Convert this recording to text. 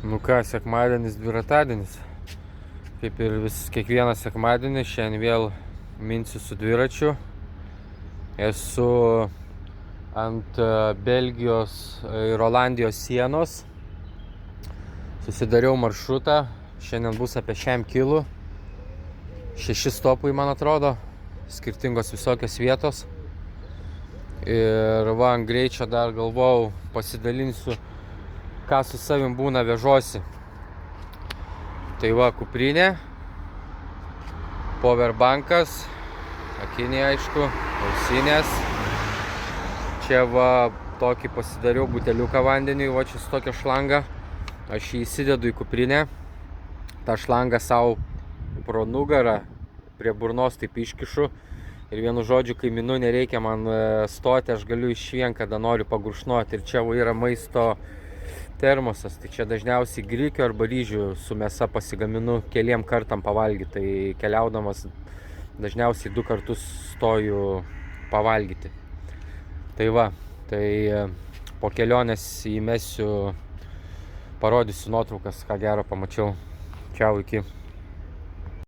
Nu ką, sekmadienis, dviratadienis. Kaip ir kiekvieną sekmadienį, šiandien vėl minsiu su dviračiu. Esu ant Belgijos ir Olandijos sienos. Susidariau maršrutą. Šiandien bus apie 100 kilų. 6 stopai, man atrodo. Skirtingos visokios vietos. Ir va, ant greičio dar galvojau, pasidalinsiu, ką su savim būna vežosi. Tai va, kuprinė, powerbankas, akiniai aišku, ausinės. Čia va, tokį pasidariau buteliuką vandeniui, va čia su tokia šlanga. Aš jį įsidedu į kuprinę. tą šlangą savo pro nugarą, prie burnos taip iškišu. Ir vienu žodžiu, kai minu, nereikia man stoti, aš galiu išvien, kada noriu pagurkšnoti. Ir čia yra maisto termosas, tai čia dažniausiai grikių arba ryžių su mėsa pasigaminu keliem kartam pavalgyti. Tai keliaudamas dažniausiai 2 kartus stoju pavalgyti. Tai va, tai po kelionės įmesiu, parodysiu nuotraukas, ką gero pamačiau. Čiau, iki.